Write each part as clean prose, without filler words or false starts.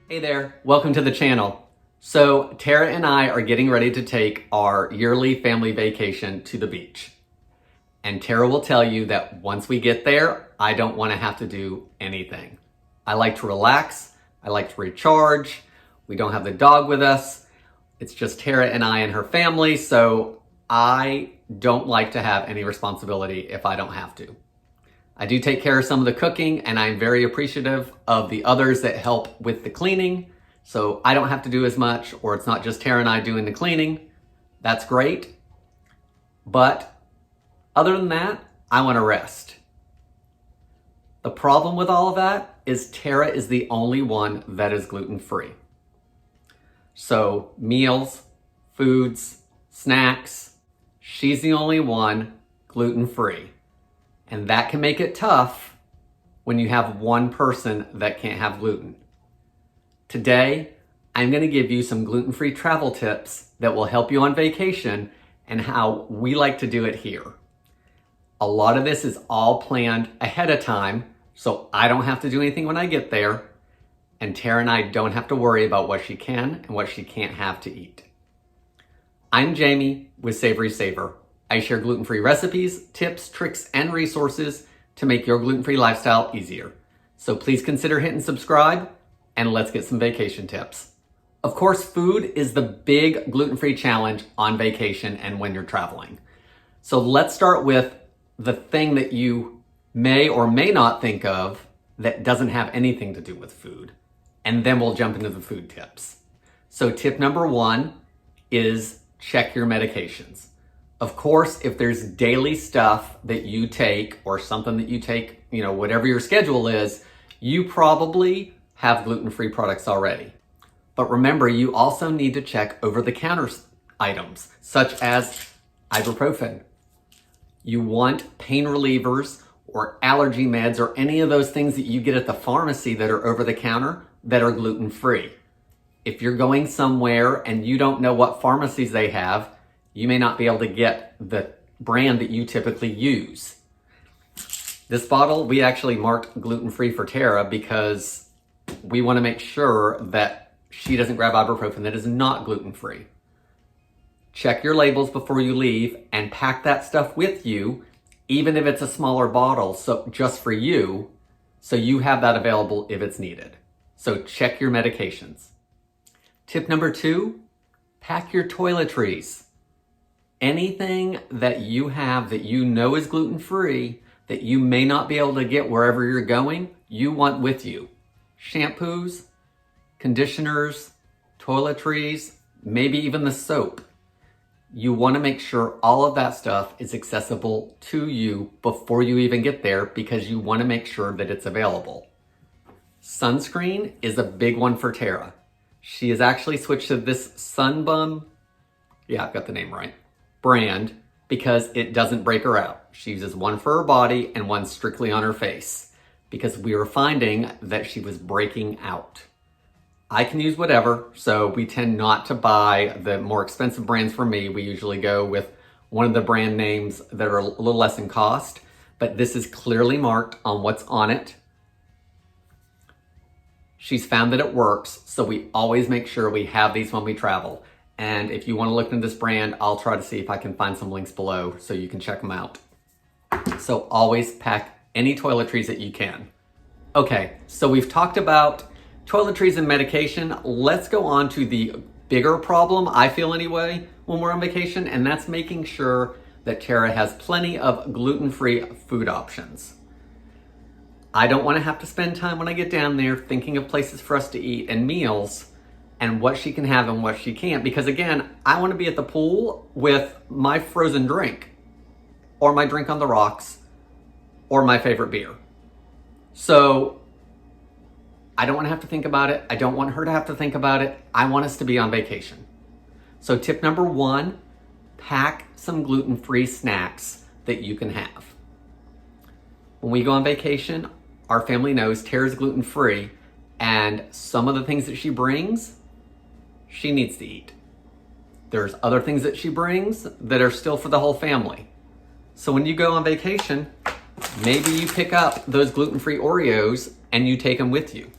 Hey there, welcome to the channel. So Tara and I are getting ready to take our yearly family vacation to the beach. And Tara will tell you that once we get there, I don't want to have to do anything. I like to relax, I like to recharge, we don't have the dog with us. It's just Tara and I and her family, so I don't like to have any responsibility if I don't have to. I do take care of some of the cooking, and I'm very appreciative of the others that help with the cleaning. So I don't have to do as much, or it's not just Tara and I doing the cleaning. That's great. But other than that, I want to rest. The problem with all of that is Tara is the only one that is gluten-free. So meals, foods, snacks, she's the only one gluten-free. And that can make it tough when you have one person that can't have gluten. Today, I'm going to give you some gluten-free travel tips that will help you on vacation and how we like to do it here. A lot of this is all planned ahead of time, so I don't have to do anything when I get there, and Tara and I don't have to worry about what she can and what she can't have to eat. I'm Jamie with SavorySaver. I share gluten-free recipes, tips, tricks, and resources to make your gluten-free lifestyle easier. So please consider hitting subscribe, and let's get some vacation tips. Of course, food is the big gluten-free challenge on vacation and when you're traveling. So let's start with the thing that you may or may not think of that doesn't have anything to do with food, and then we'll jump into the food tips. So tip number 1 is check your medications. Of course, if there's daily stuff that you take or something that you take, whatever your schedule is, you probably have gluten-free products already. But remember, you also need to check over-the-counter items, such as ibuprofen. You want pain relievers or allergy meds or any of those things that you get at the pharmacy that are over-the-counter that are gluten-free. If you're going somewhere and you don't know what pharmacies they have, you may not be able to get the brand that you typically use. This bottle, we actually marked gluten-free for Tara because we want to make sure that she doesn't grab ibuprofen that is not gluten-free. Check your labels before you leave and pack that stuff with you, even if it's a smaller bottle, so just for you, so you have that available if it's needed. So check your medications. Tip number 2, pack your toiletries. Anything that you have that you know is gluten-free that you may not be able to get wherever you're going, you want with you. Shampoos, conditioners, toiletries, maybe even the soap. You want to make sure all of that stuff is accessible to you before you even get there because you want to make sure that it's available. Sunscreen is a big one for Tara. She has actually switched to this Sunbum, I've got the name right, brand because it doesn't break her out. She uses one for her body and one strictly on her face because we were finding that she was breaking out. I can use whatever, so we tend not to buy the more expensive brands for me. We usually go with one of the brand names that are a little less in cost, but this is clearly marked on what's on it. She's found that it works, so we always make sure we have these when we travel. And if you want to look into this brand, I'll try to see if I can find some links below so you can check them out. So always pack any toiletries that you can. Okay, so we've talked about toiletries and medication. Let's go on to the bigger problem, I feel anyway, when we're on vacation, and that's making sure that Tara has plenty of gluten-free food options. I don't want to have to spend time when I get down there thinking of places for us to eat and meals and what she can have and what she can't. Because again, I want to be at the pool with my frozen drink or my drink on the rocks or my favorite beer. So I don't want to have to think about it. I don't want her to have to think about it. I want us to be on vacation. So tip number 1, pack some gluten-free snacks that you can have. When we go on vacation, our family knows Tara's gluten-free, and some of the things that she brings, she needs to eat. There's other things that she brings that are still for the whole family. So when you go on vacation, maybe you pick up those gluten-free Oreos and you take them with you.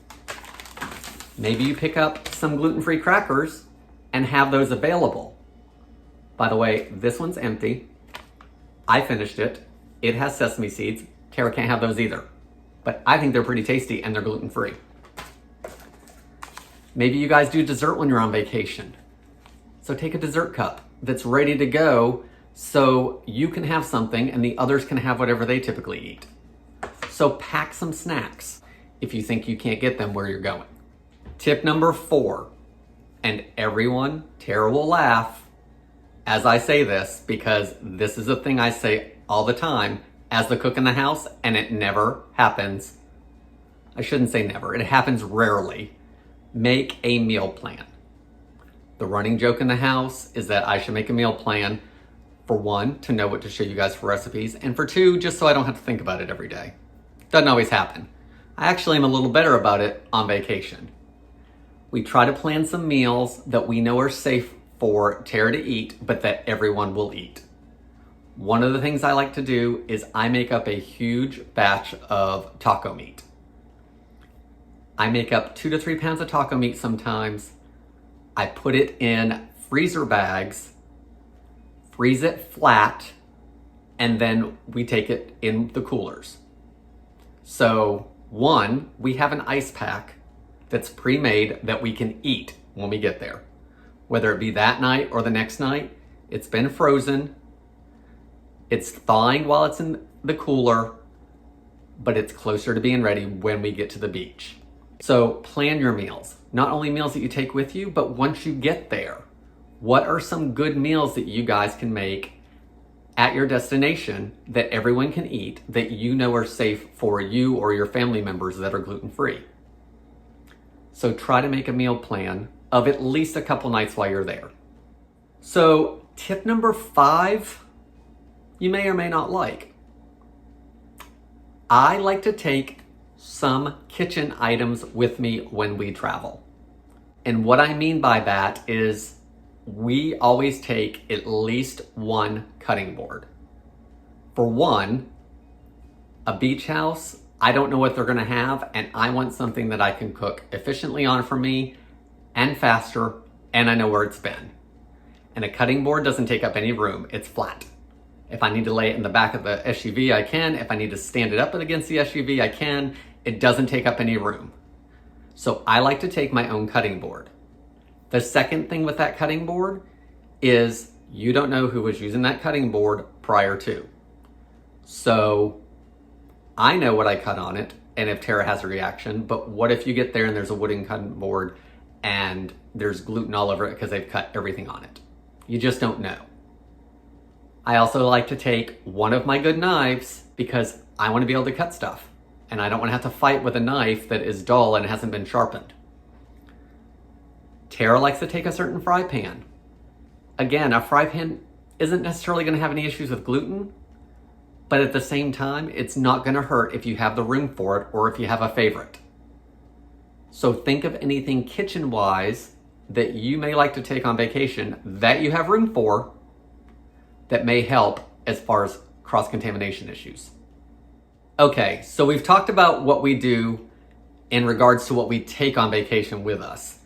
Maybe you pick up some gluten-free crackers and have those available. By the way, this one's empty. I finished it. It has sesame seeds. Tara can't have those either. But I think they're pretty tasty and they're gluten-free. Maybe you guys do dessert when you're on vacation. So take a dessert cup that's ready to go so you can have something and the others can have whatever they typically eat. So pack some snacks if you think you can't get them where you're going. Tip number 4, and everyone, Tara will laugh as I say this because this is a thing I say all the time as the cook in the house, and it never happens. I shouldn't say never, it happens rarely. Make a meal plan. The running joke in the house is that I should make a meal plan, for 1, to know what to show you guys for recipes, and for 2, just so I don't have to think about it every day. Doesn't always happen. I actually am a little better about it on vacation. We try to plan some meals that we know are safe for Tara to eat, but that everyone will eat. One of the things I like to do is I make up a huge batch of taco meat. I make up 2 to 3 pounds of taco meat sometimes. I put it in freezer bags, freeze it flat, and then we take it in the coolers. So 1, we have an ice pack that's pre-made that we can eat when we get there. Whether it be that night or the next night, it's been frozen, it's thawing while it's in the cooler, but it's closer to being ready when we get to the beach. So plan your meals, not only meals that you take with you, but once you get there, what are some good meals that you guys can make at your destination that everyone can eat, that you know are safe for you or your family members that are gluten-free? So try to make a meal plan of at least a couple nights while you're there. So tip number 5, you may or may not like. I like to take some kitchen items with me when we travel. And what I mean by that is we always take at least 1 cutting board. For 1, a beach house, I don't know what they're gonna have, and I want something that I can cook efficiently on for me and faster, and I know where it's been. And a cutting board doesn't take up any room, it's flat. If I need to lay it in the back of the SUV, I can. If I need to stand it up against the SUV, I can. It doesn't take up any room. So I like to take my own cutting board. The second thing with that cutting board is you don't know who was using that cutting board prior to. So I know what I cut on it and if Tara has a reaction, but what if you get there and there's a wooden cutting board and there's gluten all over it because they've cut everything on it? You just don't know. I also like to take one of my good knives because I want to be able to cut stuff and I don't want to have to fight with a knife that is dull and hasn't been sharpened. Tara likes to take a certain fry pan. Again, a fry pan isn't necessarily going to have any issues with gluten, but at the same time, it's not going to hurt if you have the room for it or if you have a favorite. So think of anything kitchen-wise that you may like to take on vacation that you have room for that may help as far as cross-contamination issues. Okay, so we've talked about what we do in regards to what we take on vacation with us.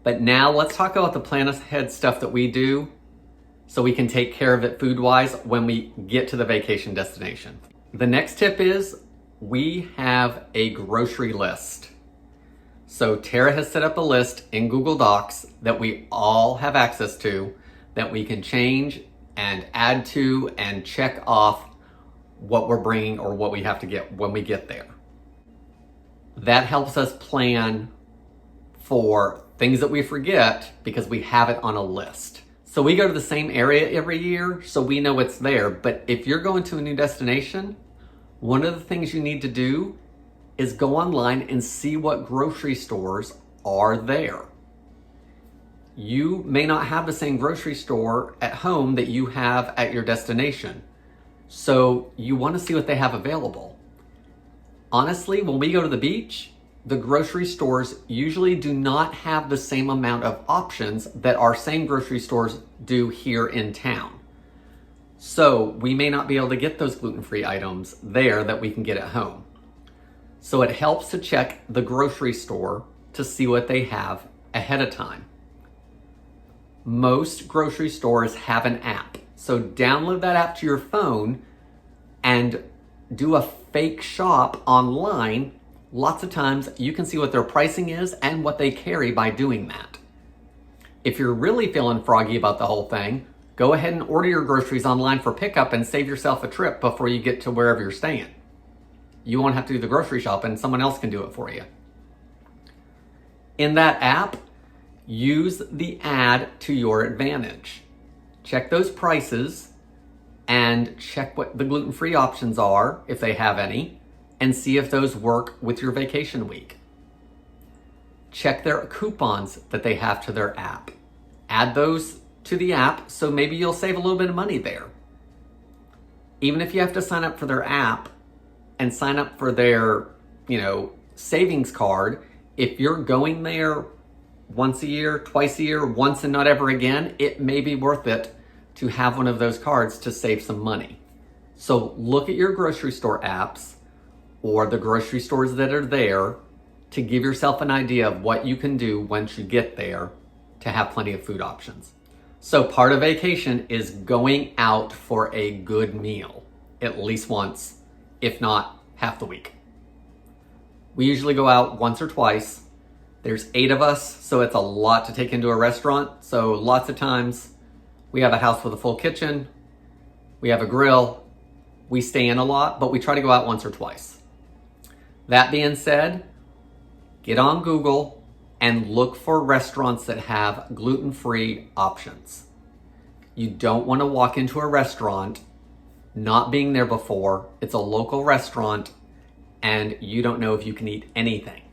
But now let's talk about the plan ahead stuff that we do so we can take care of it food-wise when we get to the vacation destination. The next tip is we have a grocery list. So Tara has set up a list in Google Docs that we all have access to that we can change and add to and check off what we're bringing or what we have to get when we get there. That helps us plan for things that we forget because we have it on a list. So we go to the same area every year, so we know it's there. But if you're going to a new destination, one of the things you need to do is go online and see what grocery stores are there. You may not have the same grocery store at home that you have at your destination. So you want to see what they have available. Honestly, when we go to the beach, the grocery stores usually do not have the same amount of options that our same grocery stores do here in town. So we may not be able to get those gluten-free items there that we can get at home. So it helps to check the grocery store to see what they have ahead of time. Most grocery stores have an app, so download that app to your phone and do a fake shop online. Lots of times you can see what their pricing is and what they carry by doing that. If you're really feeling froggy about the whole thing, go ahead and order your groceries online for pickup and save yourself a trip before you get to wherever you're staying. You won't have to do the grocery shopping, someone else can do it for you. In that app, use the ad to your advantage. Check those prices and check what the gluten-free options are, if they have any, and see if those work with your vacation week. Check their coupons that they have to their app. Add those to the app, so maybe you'll save a little bit of money there. Even if you have to sign up for their app and sign up for their, savings card, if you're going there once a year, twice a year, once and not ever again, it may be worth it to have one of those cards to save some money. So look at your grocery store apps or the grocery stores that are there to give yourself an idea of what you can do once you get there to have plenty of food options. So part of vacation is going out for a good meal, at least once, if not half the week. We usually go out once or twice. There's 8 of us, so it's a lot to take into a restaurant. So lots of times we have a house with a full kitchen, we have a grill, we stay in a lot, but we try to go out once or twice. That being said, get on Google and look for restaurants that have gluten-free options. You don't want to walk into a restaurant not being there before. It's a local restaurant and you don't know if you can eat anything.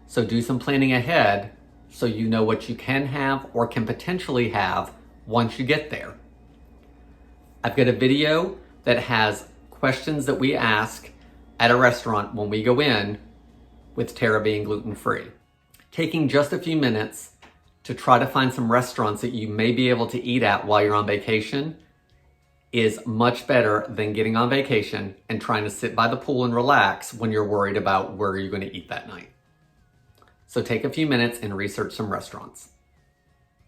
So do some planning ahead so you know what you can have or can potentially have once you get there. I've got a video that has questions that we ask at a restaurant when we go in, with Tara being gluten-free. Taking just a few minutes to try to find some restaurants that you may be able to eat at while you're on vacation is much better than getting on vacation and trying to sit by the pool and relax when you're worried about where you're going to eat that night. So take a few minutes and research some restaurants.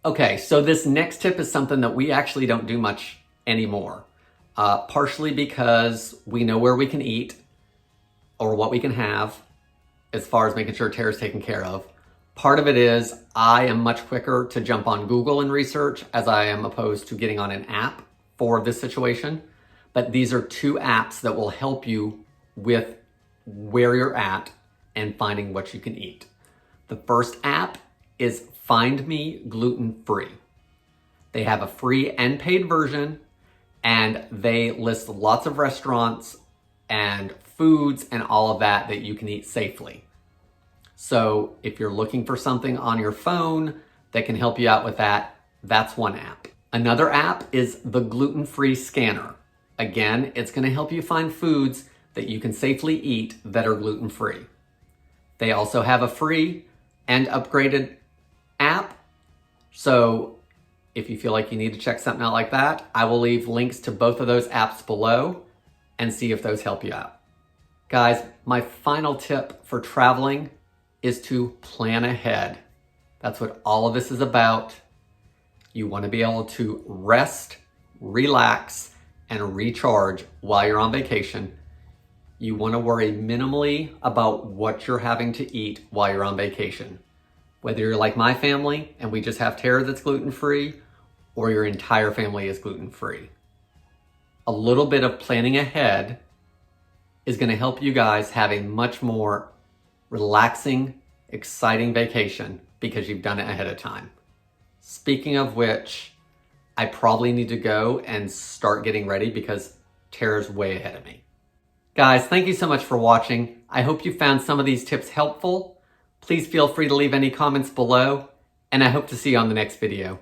Okay, so this next tip is something that we actually don't do much anymore. Partially because we know where we can eat or what we can have as far as making sure Tara's taken care of. Part of it is I am much quicker to jump on Google and research as I am opposed to getting on an app for this situation. But these are 2 apps that will help you with where you're at and finding what you can eat. The first app is Find Me Gluten Free. They have a free and paid version, and they list lots of restaurants and foods and all of that that you can eat safely. So if you're looking for something on your phone that can help you out with that, that's one app. Another app is the Gluten Free Scanner. Again, it's going to help you find foods that you can safely eat that are gluten free. They also have a free and upgraded app. So if you feel like you need to check something out like that, I will leave links to both of those apps below and see if those help you out. Guys, my final tip for traveling is to plan ahead. That's what all of this is about. You want to be able to rest, relax, and recharge while you're on vacation. You want to worry minimally about what you're having to eat while you're on vacation. Whether you're like my family and we just have Tara that's gluten-free, or your entire family is gluten-free. A little bit of planning ahead is going to help you guys have a much more relaxing, exciting vacation because you've done it ahead of time. Speaking of which, I probably need to go and start getting ready because Tara's way ahead of me. Guys, thank you so much for watching. I hope you found some of these tips helpful. Please feel free to leave any comments below, and I hope to see you on the next video.